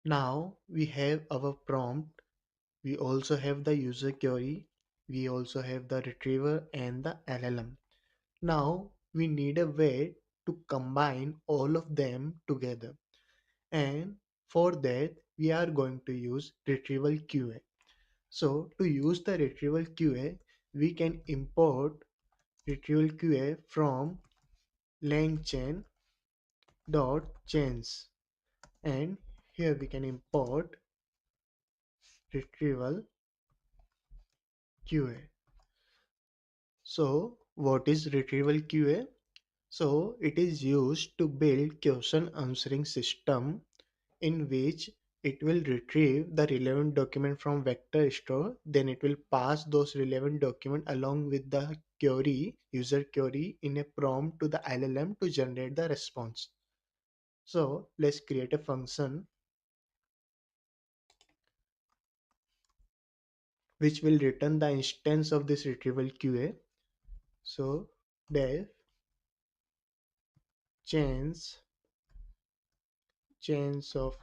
Now we have our prompt, we also have the user query, we also have the retriever and the LLM. Now we need a way to combine all of them together, and for that we are going to use RetrievalQA. So to use the RetrievalQA, we can import RetrievalQA from langchain.chains, and here we can import RetrievalQA. So what is RetrievalQA? So it is used to build question answering system in which it will retrieve the relevant document from vector store, then it will pass those relevant document along with the query, user query, in a prompt to the LLM to generate the response. So let's create a function which will return the instance of this retrieval QA. So def chains of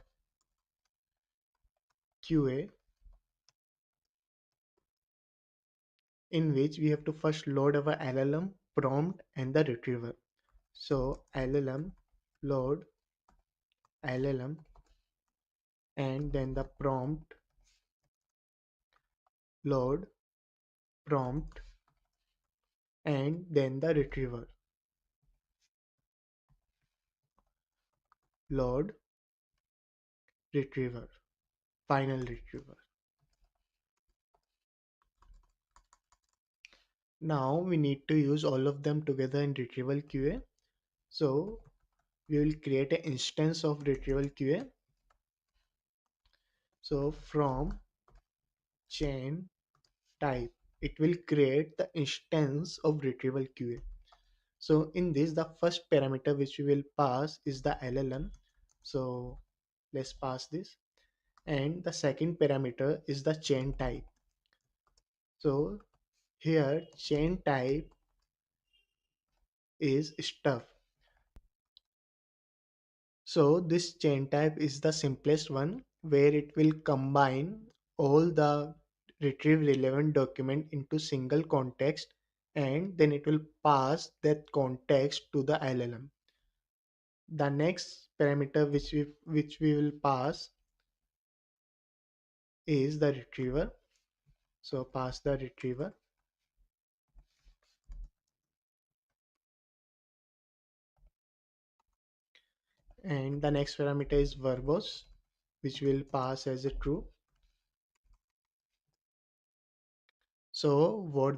QA, in which we have to first load our LLM, prompt and the retriever. So LLM load LLM, and then the prompt load prompt, and then the retriever load retriever, final retriever. Now we need to use all of them together in retrieval QA. So we will create an instance of retrieval QA. So from chain type, it will create the instance of retrieval QA. So in this, the first parameter which we will pass is the LLM. So let's pass this. And the second parameter is the chain type. So here chain type is stuff. So this chain type is the simplest one, where it will combine all the retrieve relevant document into single context, and then it will pass that context to the LLM. The next parameter which we will pass is the retriever. So pass the retriever, and the next parameter is verbose, which will pass as a true. So what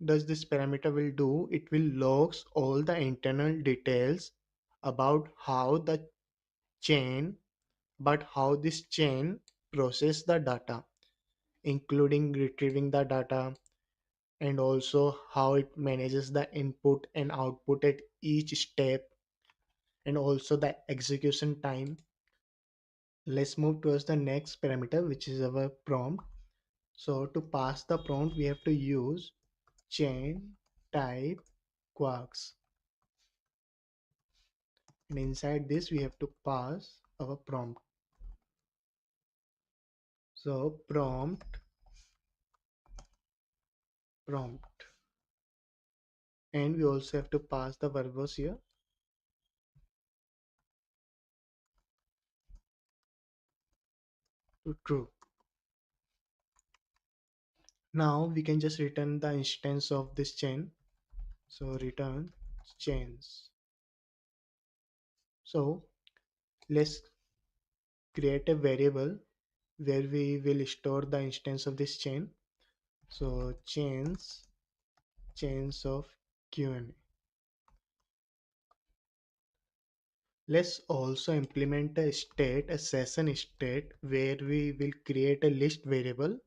does this parameter will do? It will logs all the internal details about how the chain, but how this chain process the data, including retrieving the data, and also how it manages the input and output at each step, and also the execution time. Let's move towards the next parameter, which is our prompt. So to pass the prompt, we have to use chain type quarks, and inside this we have to pass our prompt. So prompt, and we also have to pass the verbose here to true. Now we can just return the instance of this chain. So return chains. So let's create a variable where we will store the instance of this chain. So chains of Q&A. Let's also implement a session state, where we will create a list variable.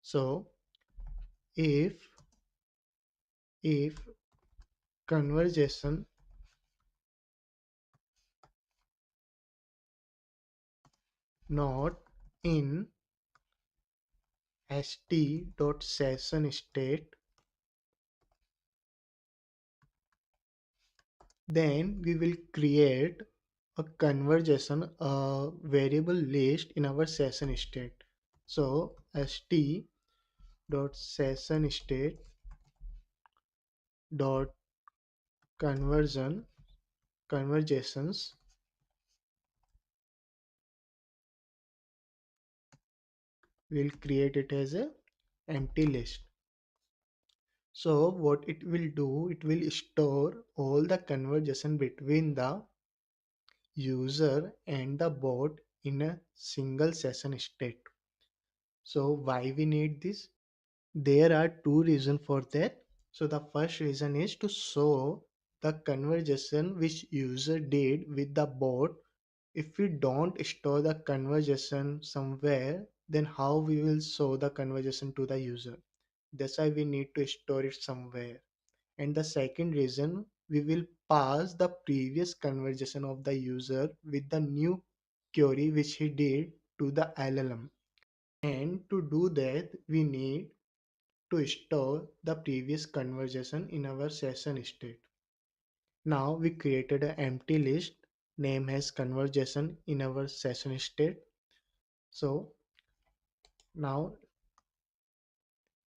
So if conversation not in st.session state, then we will create a conversation, a variable list in our session state. So st dot session state dot conversion conversations will create it as a empty list. So what it will do, it will store all the conversation between the user and the bot in a single session state. So why we need this? There are two reasons for that. So the first reason is to show the conversation which user did with the bot. If we don't store the conversation somewhere, then how we will show the conversation to the user? That's why we need to store it somewhere. And the second reason, we will pass the previous conversation of the user with the new query which he did to the LLM. And to do that, we need to store the previous conversation in our session state. Now we created an empty list name as conversation in our session state. So now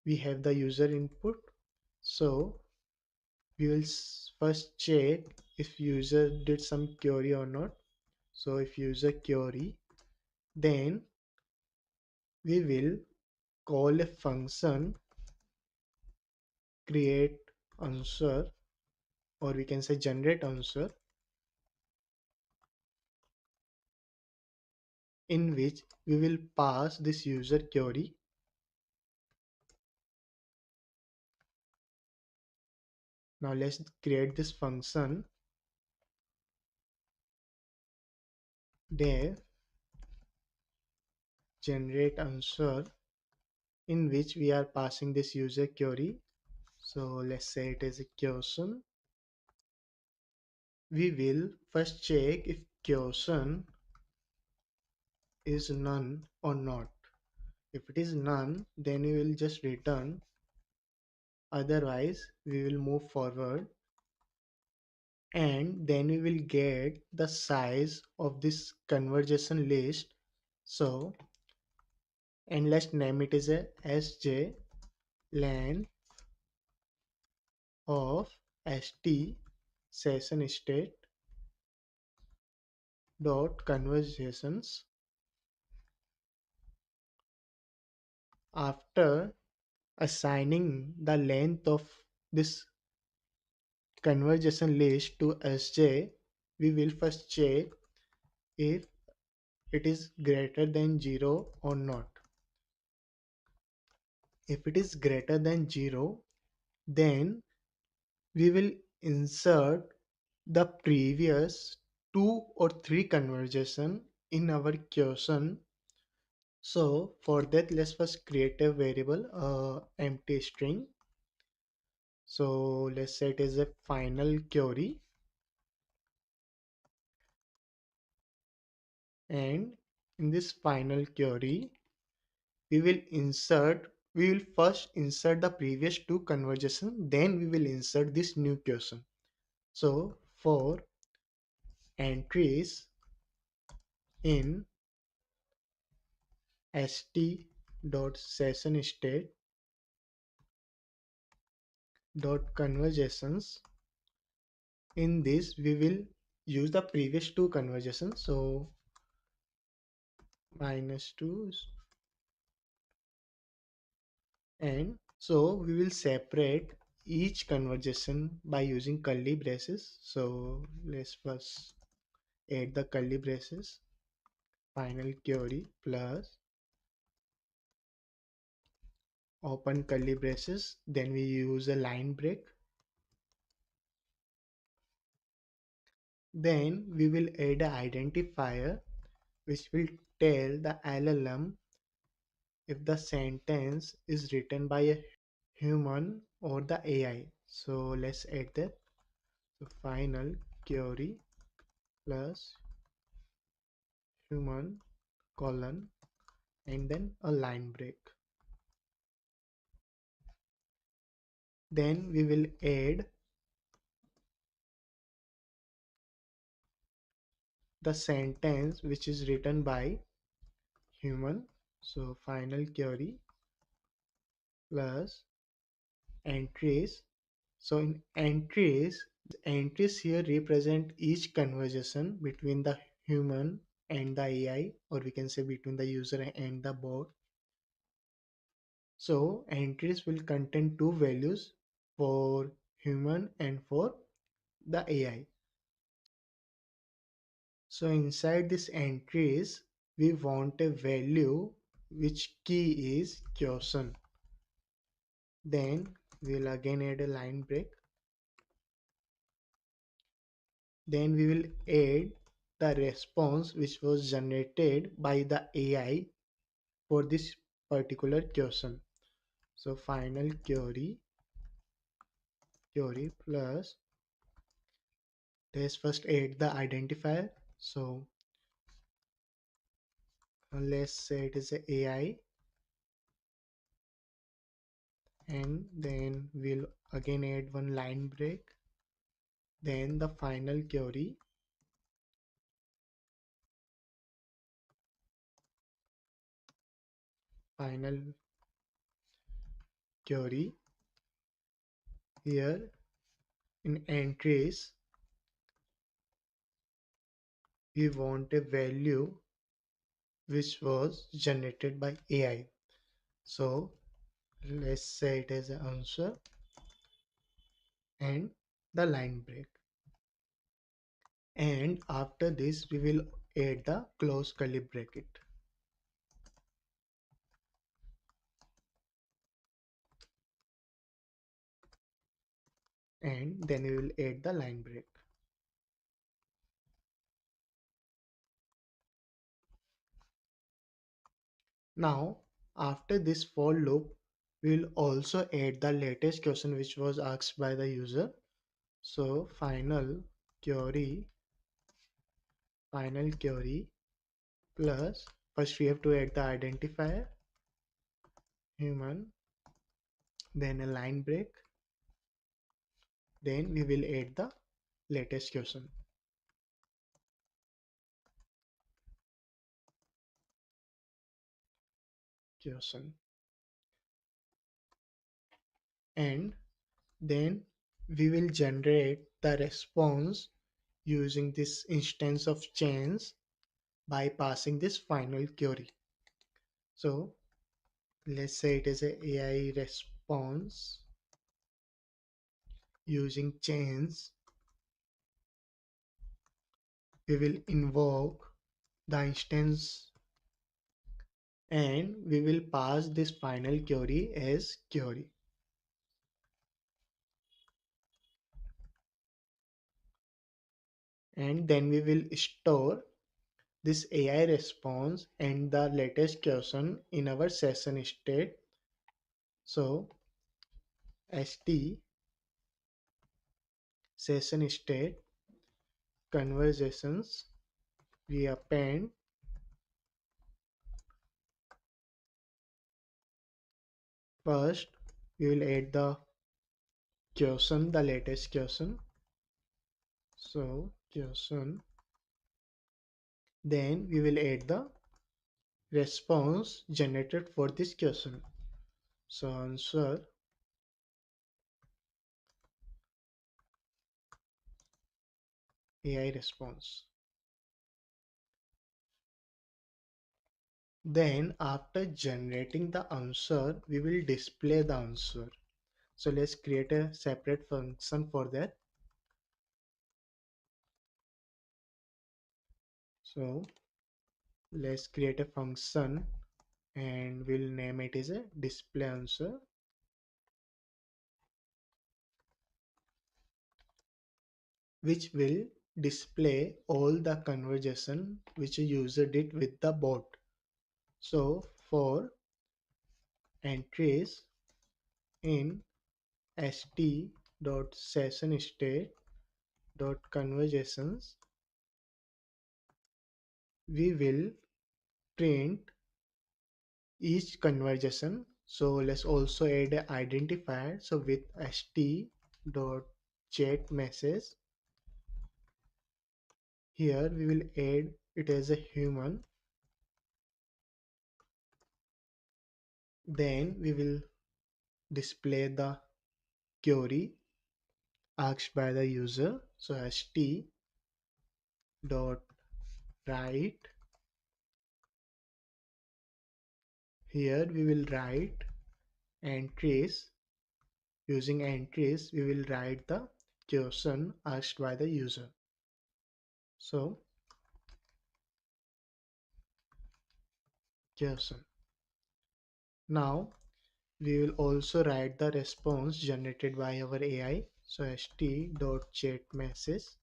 we have the user input. So we will first check if user did some query or not. So if user query, then we will call a function create answer, or we can say generate answer, in which we will pass this user query. Now let's create this function def generate answer, in which we are passing this user query. So let's say it is a question. We will first check if question is none or not. If it is none, then we will just return. Otherwise, we will move forward, and then we will get the size of this conversation list. So, and let's name it as a sj len of st session state dot conversations. After assigning the length of this conversation list to sj, we will first check if it is greater than 0 or not. If it is greater than 0, then we will insert the previous two or three conversation in our question. So for that, let's first create a variable, empty string. So let's say it is a final query, and in this final query we will first insert the previous two conversation, then we will insert this new question. So for entries in st dot session state dot conversations, in this we will use the previous two conversations. So -2, and so we will separate each conversation by using curly braces. So let's first add the curly braces, final query plus open curly braces, then we use a line break. Then we will add an identifier which will tell the LLM if the sentence is written by a human or the AI. So let's add that. So final query plus human colon and then a line break. Then we will add the sentence which is written by human. So final query plus entries. So in entries here represent each conversation between the human and the AI, or we can say between the user and the bot. So entries will contain two values for human and for the AI. So inside this entries, we want a value which key is question. Then we'll again add a line break. Then we will add the response which was generated by the AI for this particular question. So final query plus, let's first add the identifier. So let's say it is a AI, and then we'll again add one line break. Then the final query here in entries, we want a value which was generated by AI. So let's say it as an answer and the line break. And after this, we will add the close curly bracket. And then we will add the line break. Now, after this for loop, we will also add the latest question which was asked by the user. So final query plus, first we have to add the identifier human, then a line break, then we will add the latest question, and then we will generate the response using this instance of chains by passing this final query. So let's say it is a AI response using chains. We will invoke the instance and we will pass this final query as query. And then we will store this AI response and the latest question in our session state. So st session state conversations, we append first, we will add the question, the latest question. So question, then we will add the response generated for this question. So answer AI response. Then after generating the answer, we will display the answer. So let's create a separate function for that. So let's create a function and we'll name it as a display answer, which will display all the conversation which a user did with the bot. So for entries in st.sessionState.conversations, we will print each conversation. So let's also add an identifier. So with st.chat message, Here we will add it as a human. Then we will display the query asked by the user. So st dot write. Here we will write entries. Using entries, we will write the question asked by the user. So question. Now we will also write the response generated by our AI. So st.chatMessage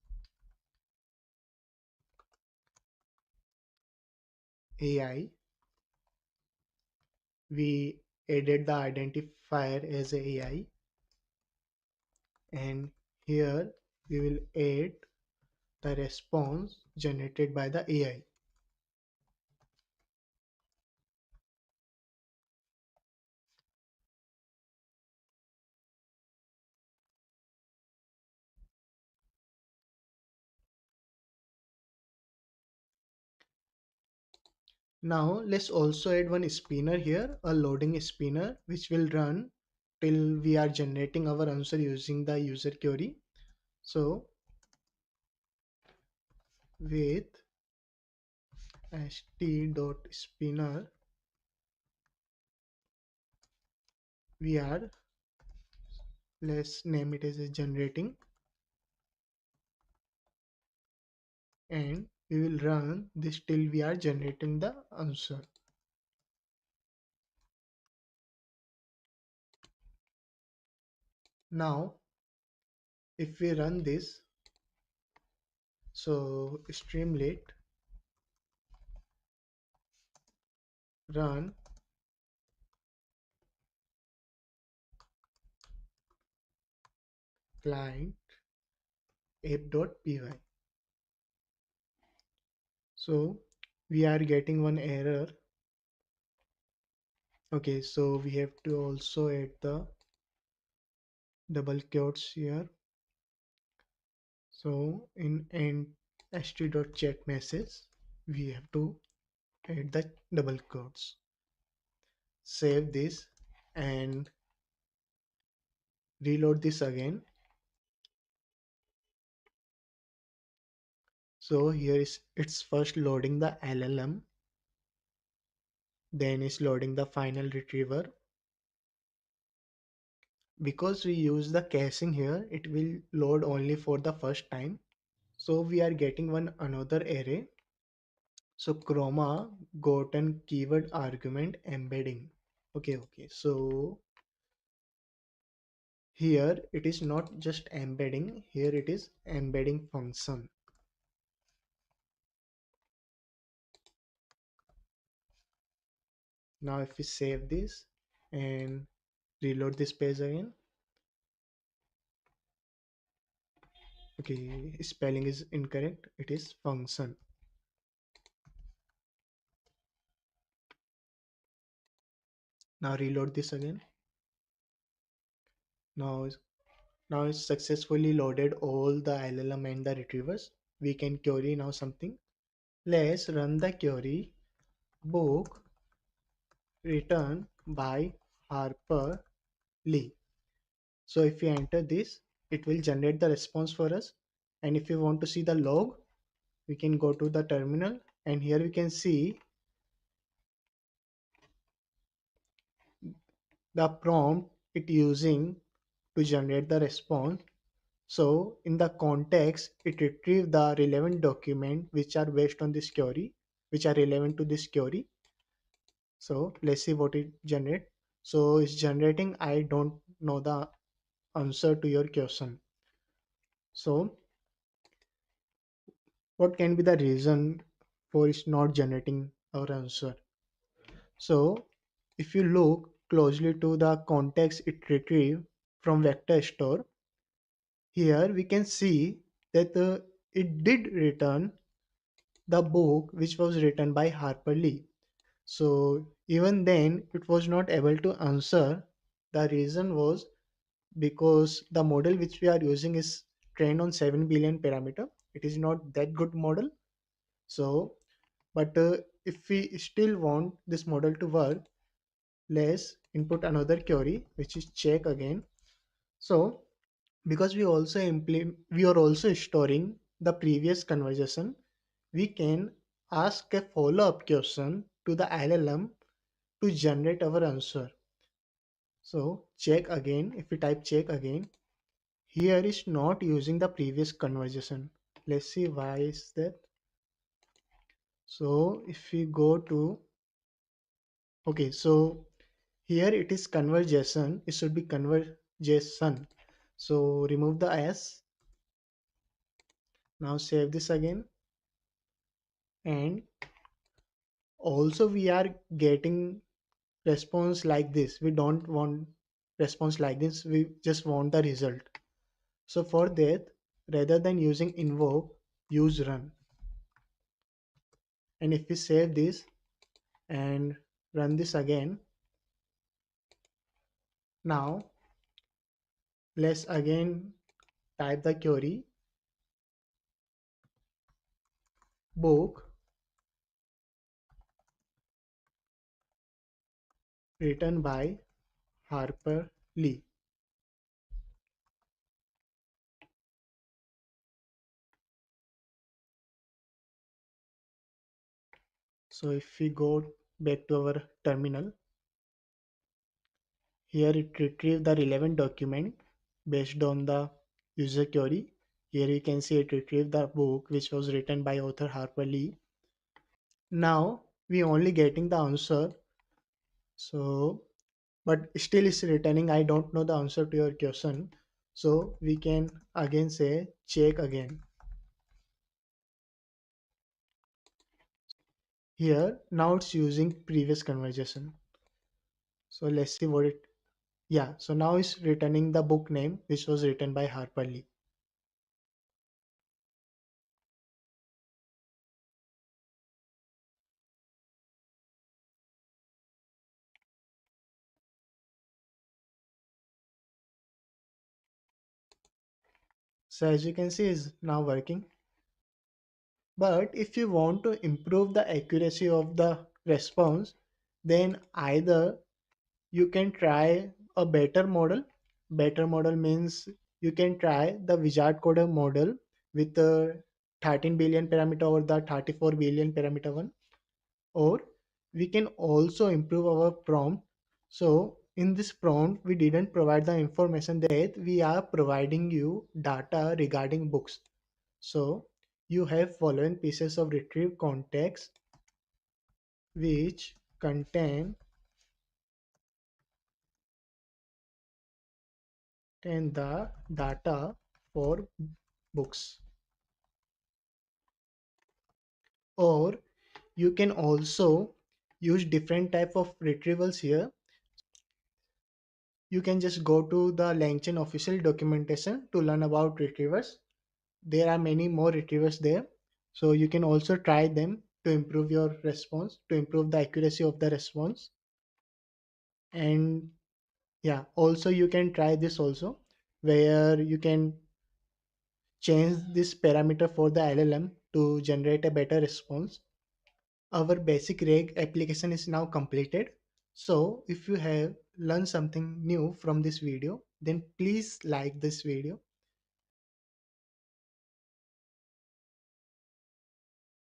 AI. We added the identifier as AI, and here we will add the response generated by the AI. Now let's also add one spinner here, a loading spinner, which will run till we are generating our answer using the user query. So with st.spinner, we are, let's name it as a generating, and we will run this till we are generating the answer. Now if we run this, so streamlit run client app.py. So we are getting one error. Okay, so we have to also add the double quotes here. So in end st.chat message, we have to add the double quotes. Save this and reload this again. So here is it's first loading the LLM, then is loading the final retriever. Because we use the caching here, it will load only for the first time. So we are getting one another array. So chroma gotten keyword argument embedding. Okay. So here it is not just embedding, here it is embedding function. Now if we save this and reload this page again. Okay, spelling is incorrect. It is function. Now reload this again. Now Now it's successfully loaded all the LLM and the retrievers. We can query now something. Let's run the query book written by Harper Lee. So if we enter this, it will generate the response for us. And if we want to see the log, we can go to the terminal, and here we can see the prompt it using to generate the response. So in the context, it retrieve the relevant document which are based on this query, which are relevant to this query. So let's see what it generate. So it's generating, I don't know the answer to your question. So what can be the reason for it's not generating our answer? So if you look closely to the context it retrieve from vector store, here we can see that it did return the book which was written by Harper Lee. So even then it was not able to answer. The reason was because the model which we are using is trained on 7 billion parameter. it is not that good model. So, but if we still want this model to work, let's input another query, which is check again. So, because we are also storing the previous conversation, we can ask a follow-up question to the LLM to generate our answer. So check again. If we type check again, here is not using the previous conversation. Let's see why is that. So if we go to, okay, so here it is conversation. It should be conversation. So remove the S. Now save this again. And also we are getting response like this. We don't want response like this. We just want the result. So for that, rather than using invoke, use run. And if we save this and run this again, now let's again type the query book written by Harper Lee. So if we go back to our terminal, here it retrieved the relevant document based on the user query. Here you can see it retrieved the book which was written by author Harper Lee. Now we only getting the answer. So but still is returning I don't know the answer to your question. So we can again say check again. Here now it's using previous conversation. So let's see what it, yeah, so now it's returning the book name which was written by Harper Lee. So as you can see is now working. But if you want to improve the accuracy of the response, then either you can try a better model. Better model means you can try the wizard coder model with the 13 billion parameter or the 34 billion parameter one, or we can also improve our prompt. So in this prompt we didn't provide the information that we are providing you data regarding books. So you have following pieces of retrieve context which contain the data for books. Or you can also use different type of retrievals here. You can just go to the LangChain official documentation to learn about retrievers. There are many more retrievers there, so you can also try them to improve your response, to improve the accuracy of the response. And yeah, also you can try this also, where you can change this parameter for the LLM to generate a better response. Our basic reg application is now completed. So if you have learned something new from this video, then please like this video